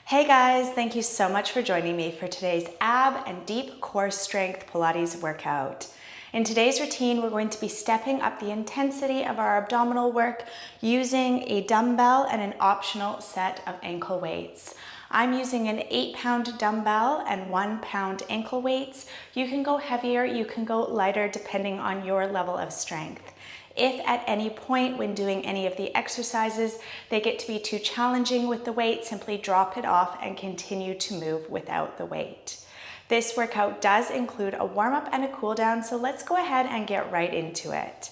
Hey guys, thank you so much for joining me for today's ab and deep core strength Pilates workout. In today's routine, we're going to be stepping up the intensity of our abdominal work using a dumbbell and an optional set of ankle weights. I'm using an 8-pound dumbbell and 1-pound ankle weights. You can go heavier, you can go lighter depending on your level of strength. If at any point when doing any of the exercises, they get to be too challenging with the weight, simply drop it off and continue to move without the weight. This workout does include a warm-up and a cool-down, so let's go ahead and get right into it.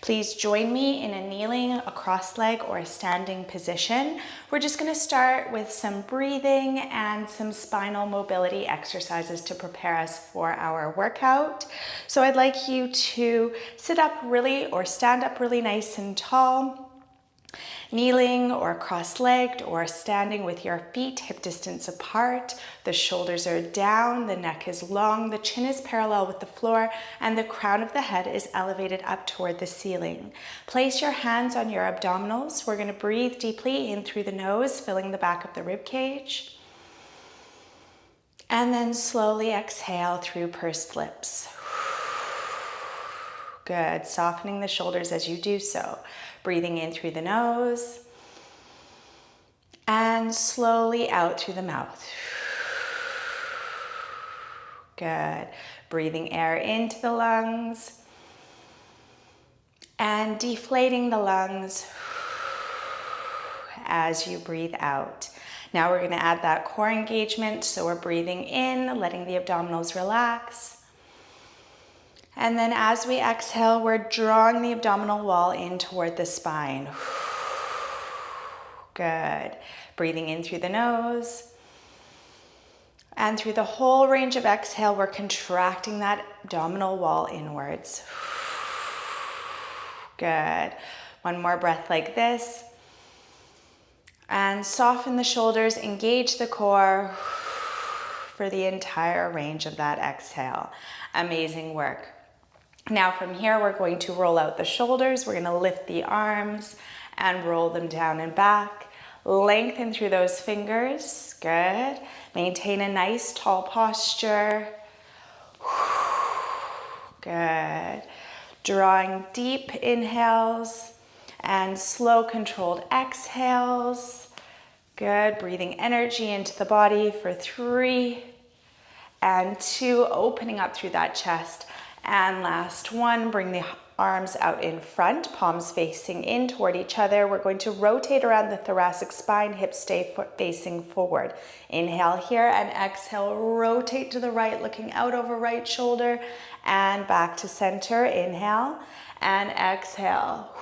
Please join me in a kneeling, a cross leg, or a standing position. We're just going to start with some breathing and some spinal mobility exercises to prepare us for our workout. So I'd like you to sit up really or stand up really nice and tall, kneeling or cross-legged or standing with your feet hip distance apart. The shoulders are down, the neck is long, the chin is parallel with the floor, and the crown of the head is elevated up toward the ceiling. Place your hands on your abdominals. We're going to breathe deeply in through the nose, filling the back of the rib cage. And then slowly exhale through pursed lips. Good. Softening the shoulders as you do so. Breathing in through the nose and slowly out through the mouth. Good. Breathing air into the lungs and deflating the lungs as you breathe out. Now we're going to add that core engagement. So we're breathing in, letting the abdominals relax. And then as we exhale, we're drawing the abdominal wall in toward the spine. Good. Breathing in through the nose. And through the whole range of exhale, we're contracting that abdominal wall inwards. Good. One more breath like this. And soften the shoulders, engage the core for the entire range of that exhale. Amazing work. Now from here, we're going to roll out the shoulders. We're going to lift the arms and roll them down and back. Lengthen through those fingers. Good. Maintain a nice tall posture. Good. Drawing deep inhales and slow controlled exhales. Good. Breathing energy into the body for 3 and 2. Opening up through that chest. And last one, bring the arms out in front, palms facing in toward each other. We're going to rotate around the thoracic spine, hips stay facing forward. Inhale here and exhale, rotate to the right, looking out over right shoulder and back to center. Inhale and exhale.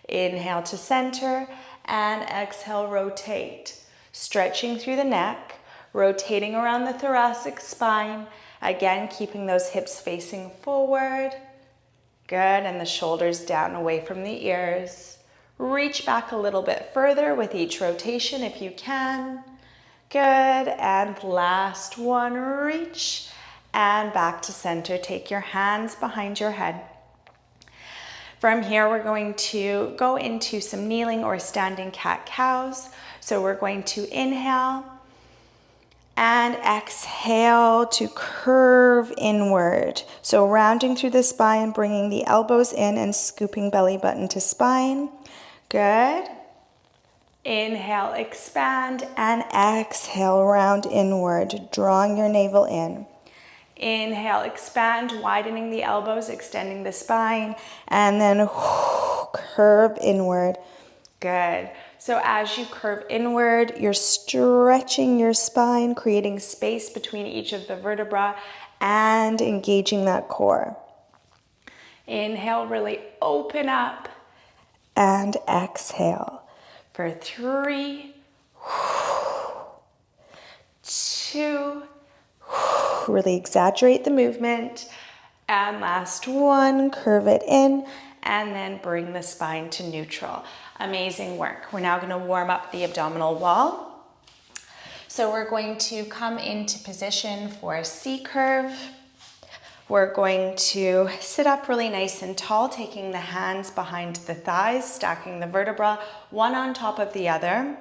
Inhale to center and exhale, rotate. Stretching through the neck, rotating around the thoracic spine. Again, keeping those hips facing forward. Good, and the shoulders down away from the ears. Reach back a little bit further with each rotation if you can. Good, and last one, reach. And back to center. Take your hands behind your head. From here, we're going to go into some kneeling or standing cat-cows. So we're going to inhale and exhale to curve inward. So rounding through the spine, bringing the elbows in and scooping belly button to spine. Good. Inhale, expand, and exhale, round inward, drawing your navel in. Inhale, expand, widening the elbows, extending the spine, and then curve inward. Good. So as you curve inward, you're stretching your spine, creating space between each of the vertebrae and engaging that core. Inhale, really open up, and exhale for 3, 2, really exaggerate the movement, and last one, curve it in, and then bring the spine to neutral. Amazing work. We're now going to warm up the abdominal wall. So we're going to come into position for C curve. We're going to sit up really nice and tall, taking the hands behind the thighs, stacking the vertebra, one on top of the other.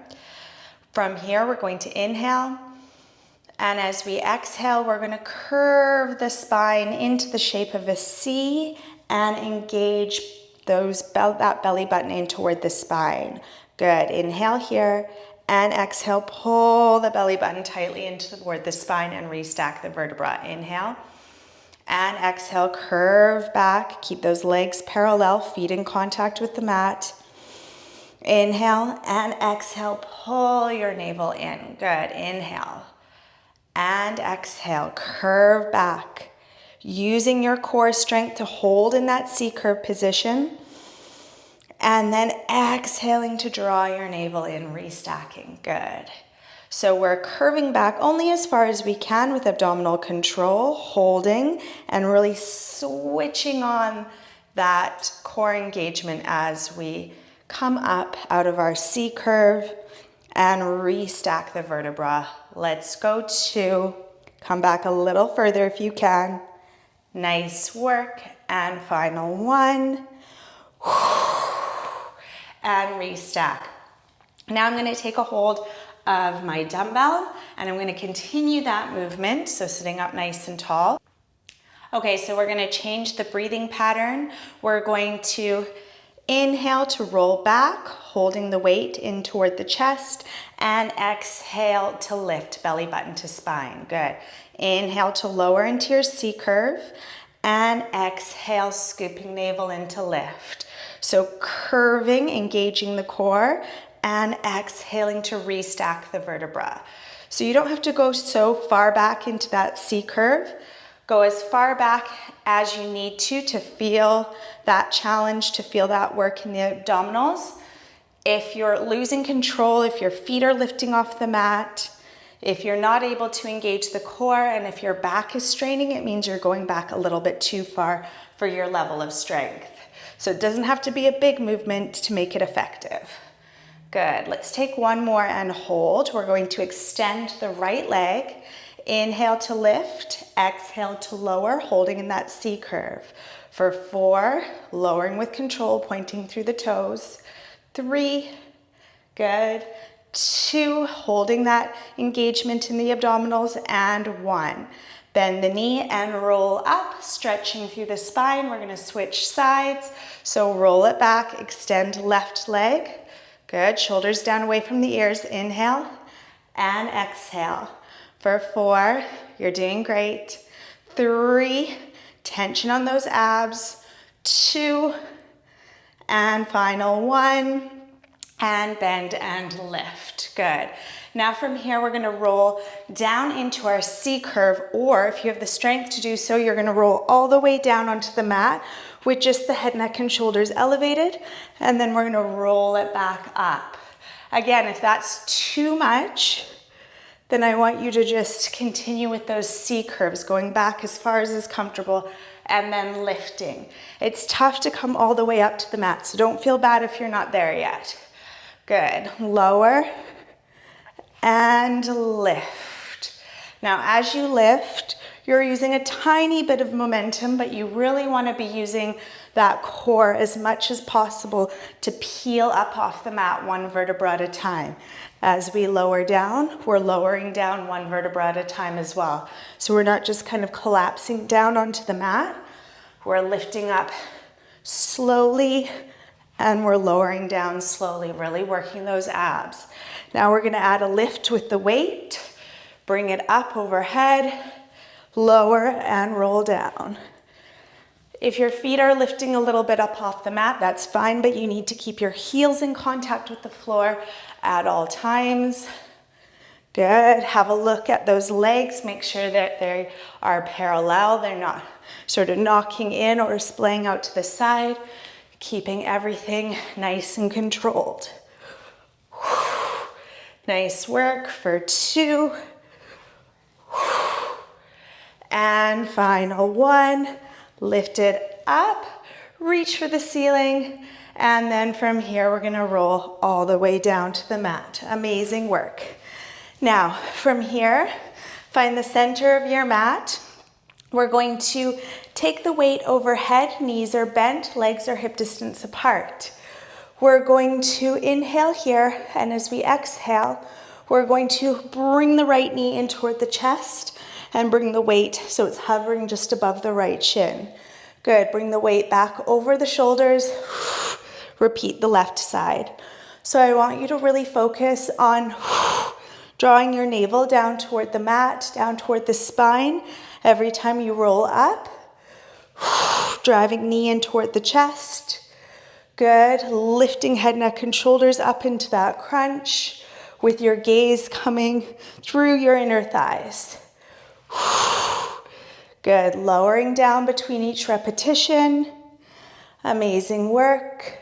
From here, we're going to inhale. And as we exhale, we're going to curve the spine into the shape of a C and engage that belly button in toward the spine. Good. Inhale here and exhale. Pull the belly button tightly into toward the spine and restack the vertebra. Inhale and exhale. Curve back. Keep those legs parallel, feet in contact with the mat. Inhale and exhale. Pull your navel in. Good. Inhale and exhale. Curve back. Using your core strength to hold in that C curve position. And then exhaling to draw your navel in, restacking. Good. So we're curving back only as far as we can with abdominal control, holding, and really switching on that core engagement as we come up out of our C curve and restack the vertebra. Let's go to, come back a little further if you can. Nice work. And final one. And restack. Now I'm going to take a hold of my dumbbell and I'm going to continue that movement. So sitting up nice and tall. Okay, so we're going to change the breathing pattern. We're going to inhale to roll back, holding the weight in toward the chest, and exhale to lift belly button to spine. Good. Inhale to lower into your C curve and exhale, scooping navel into lift. So curving, engaging the core, and exhaling to restack the vertebra. So you don't have to go so far back into that C curve. Go as far back as you need to feel that challenge, to feel that work in the abdominals. If you're losing control, if your feet are lifting off the mat, if you're not able to engage the core, and if your back is straining, it means you're going back a little bit too far for your level of strength. So it doesn't have to be a big movement to make it effective. Good. Let's take one more and hold. We're going to extend the right leg. Inhale to lift, exhale to lower, holding in that C curve. For 4, lowering with control, pointing through the toes. 3, good. 2, holding that engagement in the abdominals, and 1. Bend the knee and roll up, stretching through the spine. We're going to switch sides. So roll it back, extend left leg. Good. Shoulders down away from the ears. Inhale and exhale. For 4, you're doing great. 3, tension on those abs. 2, and final 1. And bend and lift. Good. Now from here, we're going to roll down into our C curve, or if you have the strength to do so, you're going to roll all the way down onto the mat with just the head, neck, and shoulders elevated, and then we're going to roll it back up. Again, if that's too much, then I want you to just continue with those C curves, going back as far as is comfortable, and then lifting. It's tough to come all the way up to the mat, so don't feel bad if you're not there yet. Good. Lower and lift. Now, as you lift, you're using a tiny bit of momentum, but you really want to be using that core as much as possible to peel up off the mat one vertebra at a time. As we lower down, we're lowering down one vertebra at a time as well. So we're not just kind of collapsing down onto the mat. We're lifting up slowly and we're lowering down slowly, really working those abs. Now we're going to add a lift with the weight. Bring it up overhead, lower and roll down. If your feet are lifting a little bit up off the mat, that's fine, but you need to keep your heels in contact with the floor at all times. Good. Have a look at those legs. Make sure that they are parallel. They're not sort of knocking in or splaying out to the side. Keeping everything nice and controlled. Nice work for 2. And final 1. Lift it up, reach for the ceiling, and then from here we're gonna roll all the way down to the mat. Amazing work. Now, from here, find the center of your mat. We're going to take the weight overhead, knees are bent, legs are hip distance apart. We're going to inhale here, and as we exhale, we're going to bring the right knee in toward the chest and bring the weight so it's hovering just above the right shin. Good, bring the weight back over the shoulders. Repeat the left side. So I want you to really focus on drawing your navel down toward the mat, down toward the spine. Every time you roll up, driving knee in toward the chest. Good, lifting head, neck, and shoulders up into that crunch with your gaze coming through your inner thighs. Good, lowering down between each repetition. Amazing work.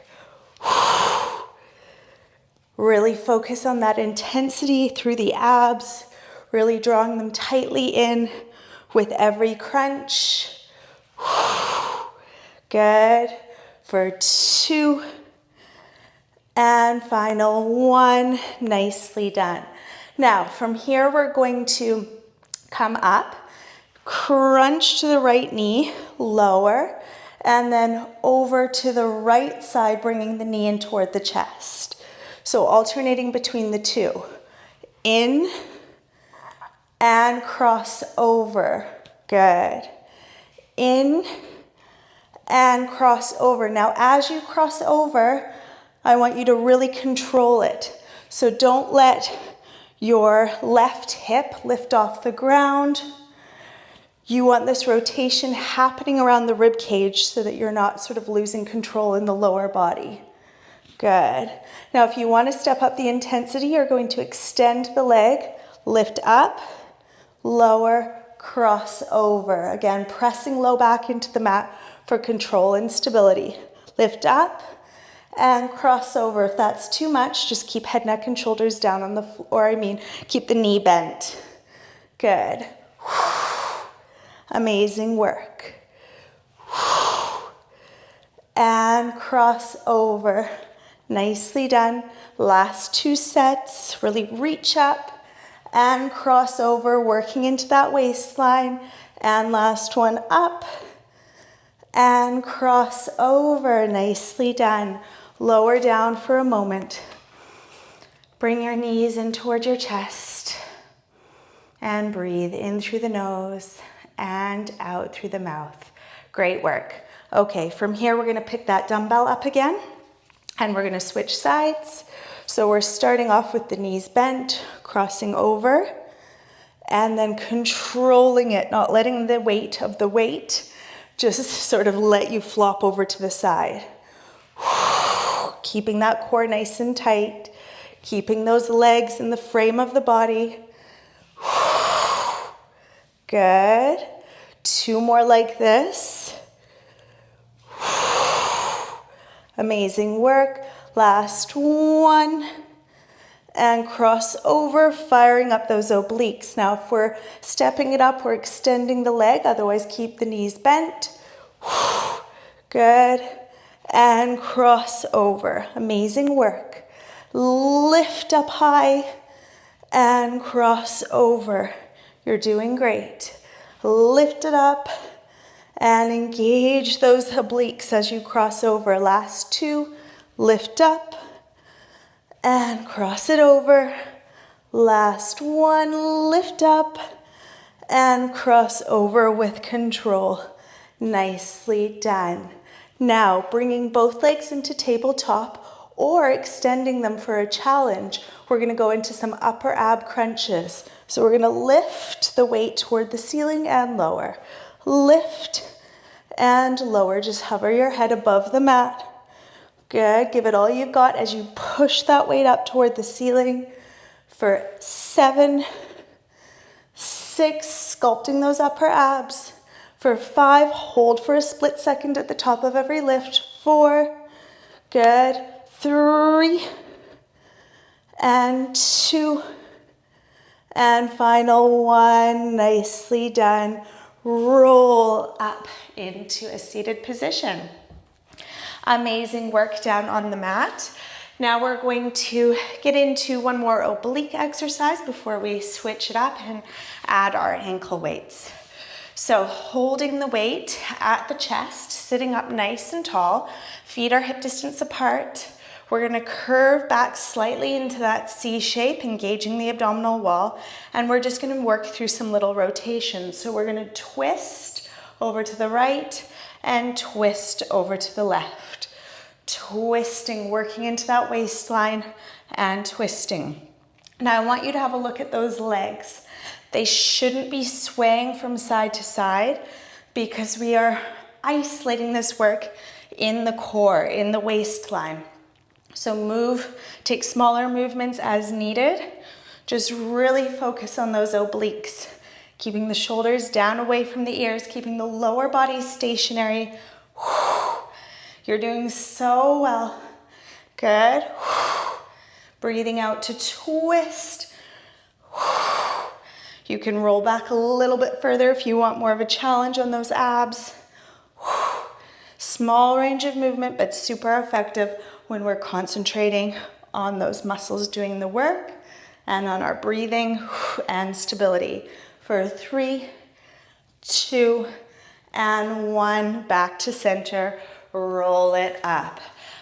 Really focus on that intensity through the abs, really drawing them tightly in with every crunch. Good. For 2. And final 1. Nicely done. Now, from here, we're going to come up, crunch to the right knee, lower, and then over to the right side, bringing the knee in toward the chest. So alternating between the two. In and cross over. Good. In and cross over. Now, as you cross over, I want you to really control it. So don't let your left hip lift off the ground. You want this rotation happening around the rib cage so that you're not sort of losing control in the lower body. Good. Now, if you want to step up the intensity, you're going to extend the leg, lift up, lower, cross over. Again, pressing low back into the mat for control and stability. Lift up and cross over. If that's too much, just keep head, neck, and shoulders down on the floor. Keep the knee bent. Good. Amazing work. And cross over. Nicely done. Last 2 sets. Really reach up and cross over, working into that waistline. And last one, up and cross over. Nicely done. Lower down for a moment. Bring your knees in toward your chest and breathe in through the nose and out through the mouth. Great work. Okay, from here, we're going to pick that dumbbell up again. And we're going to switch sides. So we're starting off with the knees bent, crossing over, and then controlling it, not letting the weight of the weight just sort of let you flop over to the side. Keeping that core nice and tight, keeping those legs in the frame of the body. Good. 2 more like this. Amazing work. Last 1. And cross over, firing up those obliques. Now, if we're stepping it up, we're extending the leg. Otherwise, keep the knees bent. Good. And cross over. Amazing work. Lift up high and cross over. You're doing great. Lift it up. And engage those obliques as you cross over. Last 2, lift up and cross it over. Last 1, lift up and cross over with control. Nicely done. Now, bringing both legs into tabletop or extending them for a challenge, we're going to go into some upper ab crunches. So we're going to lift the weight toward the ceiling and lower. Lift and lower. Just hover your head above the mat. Good. Give it all you've got as you push that weight up toward the ceiling for 7, 6, sculpting those upper abs. For 5, hold for a split second at the top of every lift. 4, good. 3, and 2, and final 1. Nicely done. Roll up into a seated position. Amazing work down on the mat. Now we're going to get into one more oblique exercise before we switch it up and add our ankle weights. So holding the weight at the chest, sitting up nice and tall, feet are hip distance apart. We're gonna curve back slightly into that C shape, engaging the abdominal wall, and we're just gonna work through some little rotations. So we're gonna twist over to the right and twist over to the left. Twisting, working into that waistline and twisting. Now I want you to have a look at those legs. They shouldn't be swaying from side to side because we are isolating this work in the core, in the waistline. So take smaller movements as needed. Just really focus on those obliques. Keeping the shoulders down away from the ears, keeping the lower body stationary. You're doing so well. Good. Breathing out to twist. You can roll back a little bit further if you want more of a challenge on those abs. Small range of movement, but super effective when we're concentrating on those muscles doing the work and on our breathing and stability. For 3, 2, and 1, back to center, roll it up.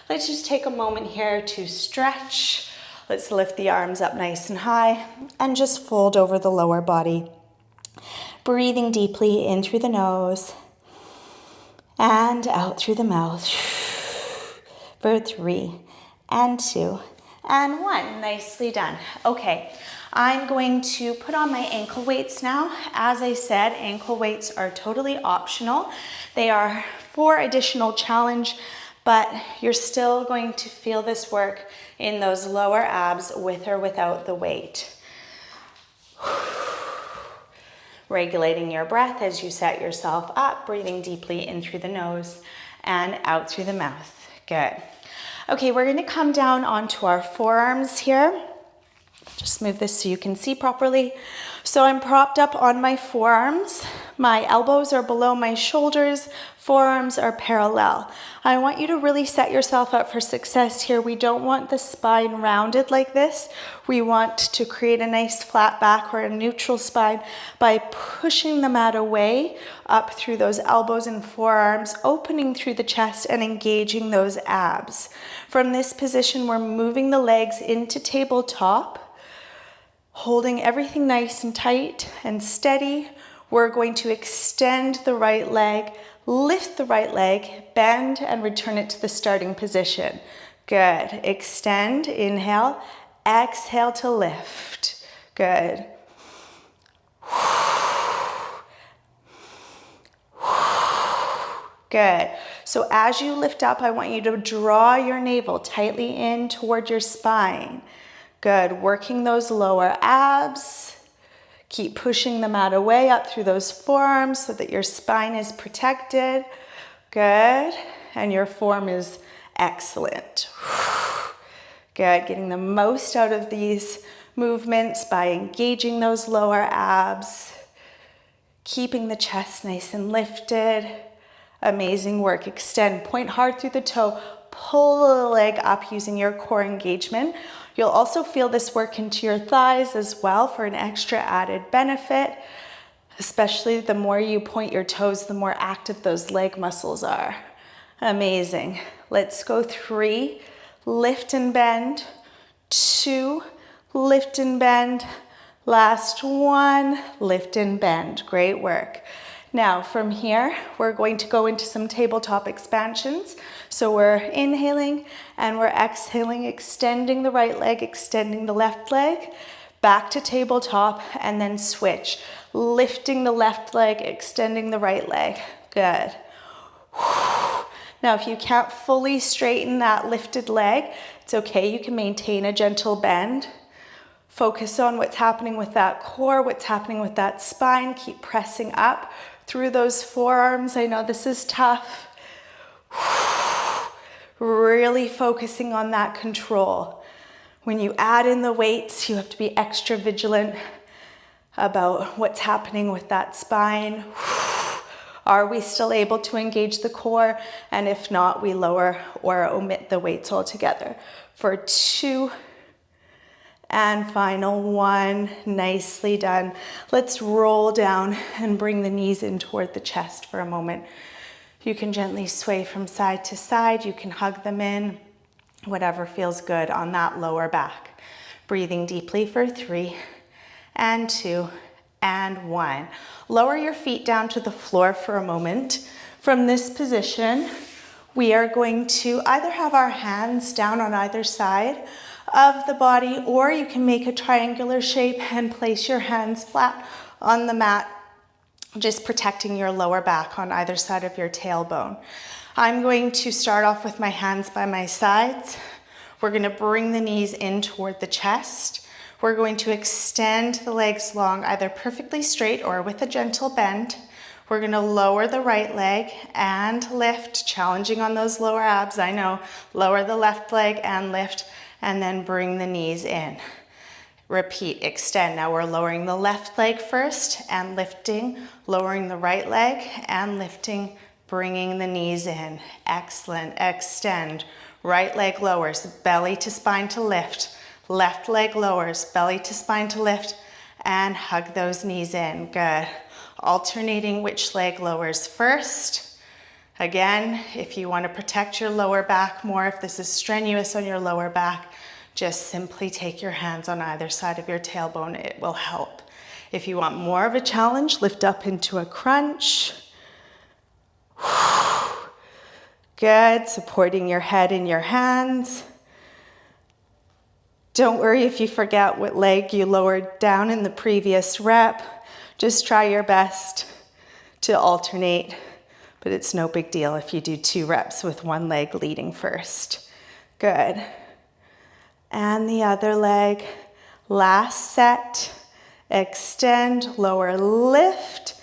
Let's just take a moment here to stretch. Let's lift the arms up nice and high and just fold over the lower body. Breathing deeply in through the nose and out through the mouth. For 3, and 2, and 1. Nicely done. Okay, I'm going to put on my ankle weights now. As I said, ankle weights are totally optional. They are for additional challenge, but you're still going to feel this work in those lower abs with or without the weight. Regulating your breath as you set yourself up, breathing deeply in through the nose and out through the mouth. Good. Okay, we're gonna come down onto our forearms here. Just move this so you can see properly. So I'm propped up on my forearms. My elbows are below my shoulders, forearms are parallel. I want you to really set yourself up for success here. We don't want the spine rounded like this. We want to create a nice flat back or a neutral spine by pushing the mat away up through those elbows and forearms, opening through the chest and engaging those abs. From this position, we're moving the legs into tabletop, holding everything nice and tight and steady. We're going to extend the right leg, lift the right leg, bend and return it to the starting position. Good. Extend, inhale, exhale to lift. Good. Good. So as you lift up, I want you to draw your navel tightly in toward your spine. Good. Working those lower abs. Keep pushing the mat away up through those forearms so that your spine is protected. Good. And your form is excellent. Good. Getting the most out of these movements by engaging those lower abs. Keeping the chest nice and lifted. Amazing work. Extend. Point hard through the toe. Pull the leg up using your core engagement. You'll also feel this work into your thighs as well for an extra added benefit, especially the more you point your toes, the more active those leg muscles are. Amazing. Let's go 3, lift and bend, 2, lift and bend, last 1, lift and bend. Great work. Now from here, we're going to go into some tabletop expansions. So we're inhaling and we're exhaling, extending the right leg, extending the left leg, back to tabletop, and then switch. Lifting the left leg, extending the right leg. Good. Now, if you can't fully straighten that lifted leg, it's okay. You can maintain a gentle bend. Focus on what's happening with that core, what's happening with that spine. Keep pressing up through those forearms. I know this is tough. Really focusing on that control. When you add in the weights, you have to be extra vigilant about what's happening with that spine. Are we still able to engage the core? And if not, we lower or omit the weights altogether. For 2, and final 1, nicely done. Let's roll down and bring the knees in toward the chest for a moment. You can gently sway from side to side. You can hug them in. whatever feels good on that lower back. Breathing deeply for 3 and 2 and 1. Lower your feet down to the floor for a moment. From this position, we are going to either have our hands down on either side of the body, or you can make a triangular shape and place your hands flat on the mat, just protecting your lower back on either side of your tailbone. I'm going to start off with my hands by my sides. We're going to bring the knees in toward the chest. We're going to extend the legs long, either perfectly straight or with a gentle bend. We're going to lower the right leg and lift, challenging on those lower abs. I know, lower the left leg and lift, and then bring the knees in. Repeat, extend. Now we're lowering the left leg first and lifting, lowering the right leg and lifting, bringing the knees in. Excellent. Extend. Right leg lowers, belly to spine to lift. Left leg lowers, belly to spine to lift, and hug those knees in. Good. Alternating which leg lowers first. Again, if you want to protect your lower back more, if this is strenuous on your lower back, just simply take your hands on either side of your tailbone. It will help. If you want more of a challenge, lift up into a crunch. Good. Supporting your head in your hands. Don't worry if you forget what leg you lowered down in the previous rep. Just try your best to alternate, but it's no big deal if you do 2 reps with one leg leading first. Good. And the other leg. Last set. Extend, lower lift,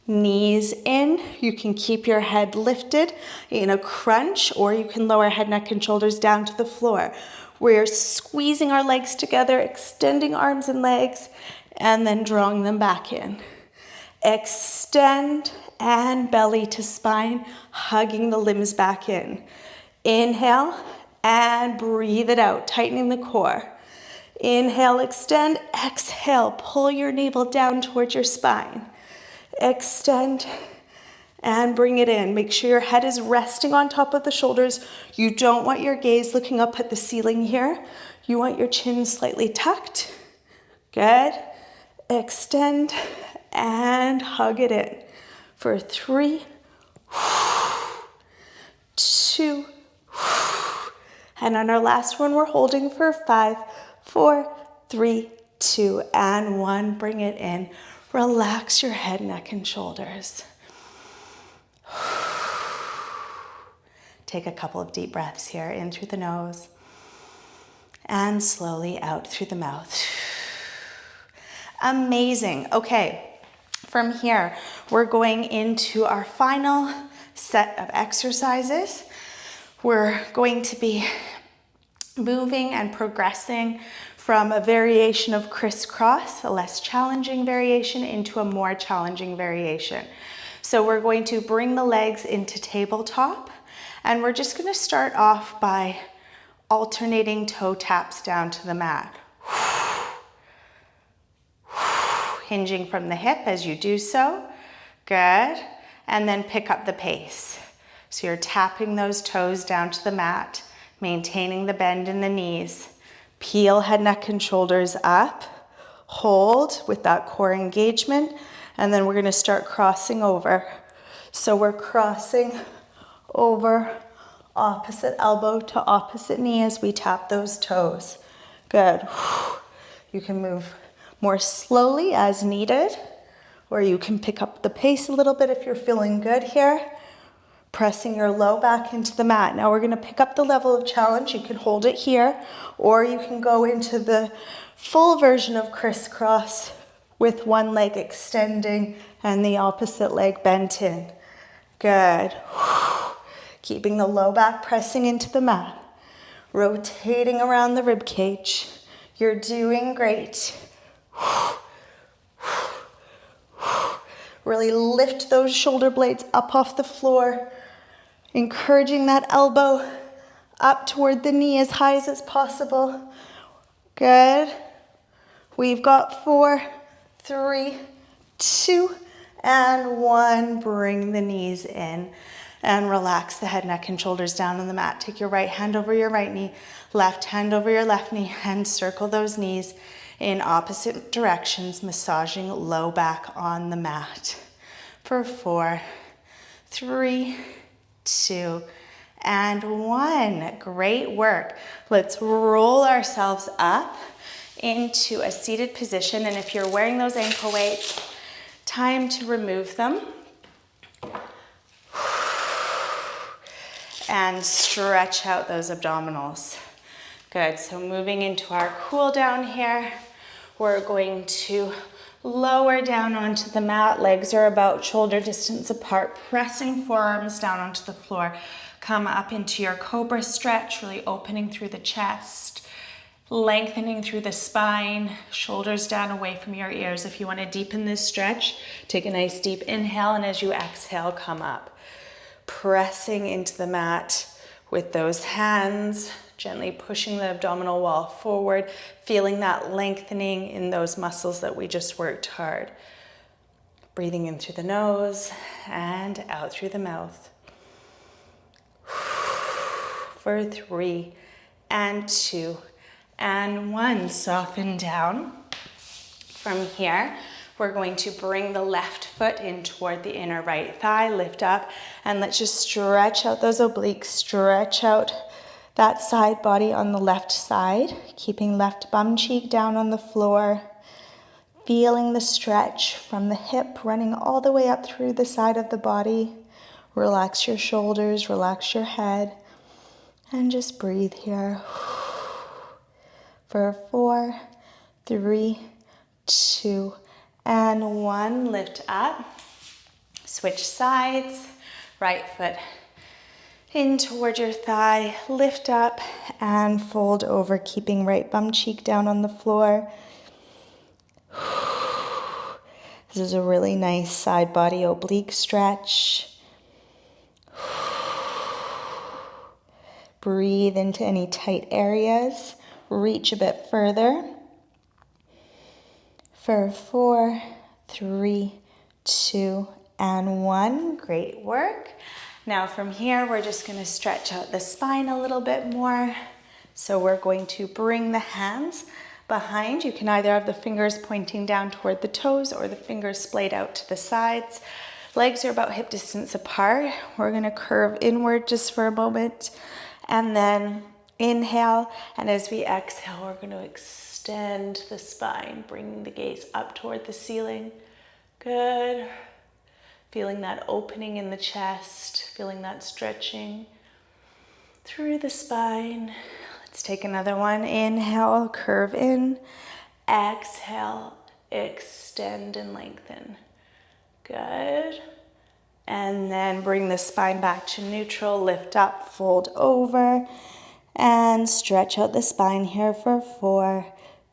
knees in. You can keep your head lifted in a crunch, or you can lower head, neck, and shoulders down to the floor. We're squeezing our legs together, extending arms and legs, and then drawing them back in. Extend and belly to spine, hugging the limbs back in. Inhale and breathe it out, tightening the core. Inhale, extend. Exhale, pull your navel down towards your spine. Extend and bring it in. Make sure your head is resting on top of the shoulders. You don't want your gaze looking up at the ceiling here. You want your chin slightly tucked. Good. Extend and hug it in for 3, 2, and on our last one, we're holding for 5, 4, 3, 2, and 1. Bring it in. Relax your head, neck, and shoulders. Take a couple of deep breaths here, in through the nose, and slowly out through the mouth. Amazing. Okay, from here, we're going into our final set of exercises. We're going to be moving and progressing from a variation of crisscross, a less challenging variation, into a more challenging variation. So we're going to bring the legs into tabletop, and we're just going to start off by alternating toe taps down to the mat. Hinging from the hip as you do so. Good. And then pick up the pace. So you're tapping those toes down to the mat, maintaining the bend in the knees. Peel head, neck, and shoulders up. Hold with that core engagement. And then we're going to start crossing over. So we're crossing over opposite elbow to opposite knee as we tap those toes. Good. You can move more slowly as needed, or you can pick up the pace a little bit if you're feeling good here. Pressing your low back into the mat. Now we're going to pick up the level of challenge. You can hold it here, or you can go into the full version of crisscross with one leg extending and the opposite leg bent in. Good. Keeping the low back pressing into the mat. Rotating around the rib cage. You're doing great. Really lift those shoulder blades up off the floor, encouraging that elbow up toward the knee as high as possible. Good. We've got 4, 3, 2, and 1. Bring the knees in. And relax the head, neck, and shoulders down on the mat. Take your right hand over your right knee, left hand over your left knee, and circle those knees in opposite directions, massaging low back on the mat. For 4, 3, 2, and 1. Great work. Let's roll ourselves up into a seated position. And if you're wearing those ankle weights, time to remove them. And stretch out those abdominals. Good, so moving into our cool down here, we're going to lower down onto the mat. Legs are about shoulder distance apart, pressing forearms down onto the floor. Come up into your cobra stretch, really opening through the chest, lengthening through the spine, shoulders down away from your ears. If you want to deepen this stretch, take a nice deep inhale, and as you exhale, come up. Pressing into the mat with those hands, gently pushing the abdominal wall forward, feeling that lengthening in those muscles that we just worked hard. Breathing in through the nose and out through the mouth. For 3 and 2 and 1, soften down. From here, we're going to bring the left foot in toward the inner right thigh, lift up, and let's just stretch out those obliques, stretch out that side body on the left side, keeping left bum cheek down on the floor, feeling the stretch from the hip running all the way up through the side of the body. Relax your shoulders, relax your head, and just breathe here. For 4, 3, 2, and 1, lift up, switch sides, right foot in toward your thigh, lift up and fold over, keeping right bum cheek down on the floor. This is a really nice side body oblique stretch. Breathe into any tight areas, reach a bit further. For 4, 3, 2, and 1. Great work. Now from here, we're just going to stretch out the spine a little bit more. So we're going to bring the hands behind. You can either have the fingers pointing down toward the toes or the fingers splayed out to the sides. Legs are about hip distance apart. We're going to curve inward just for a moment. And then inhale. And as we exhale, we're going to extend the spine, bringing the gaze up toward the ceiling. Good. Feeling that opening in the chest, feeling that stretching through the spine. Let's take another one. Inhale, curve in. Exhale, extend and lengthen. Good. And then bring the spine back to neutral, lift up, fold over, and stretch out the spine here for 4,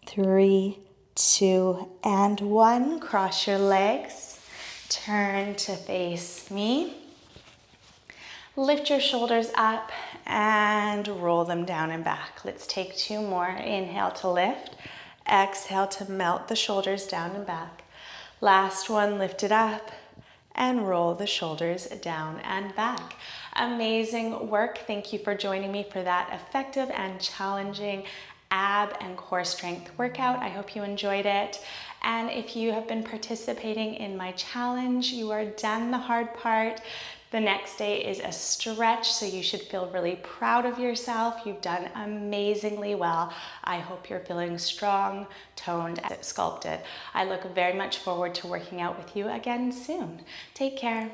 3, 2, and 1. Cross your legs. Turn to face me. Lift your shoulders up and roll them down and back. Let's take 2 more. Inhale to lift. Exhale to melt the shoulders down and back. Last one, lift it up and roll the shoulders down and back. Amazing work. Thank you for joining me for that effective and challenging ab and core strength workout. I hope you enjoyed it. And if you have been participating in my challenge, you are done the hard part. The next day is a stretch, so you should feel really proud of yourself. You've done amazingly well. I hope you're feeling strong, toned, and sculpted. I look very much forward to working out with you again soon. Take care.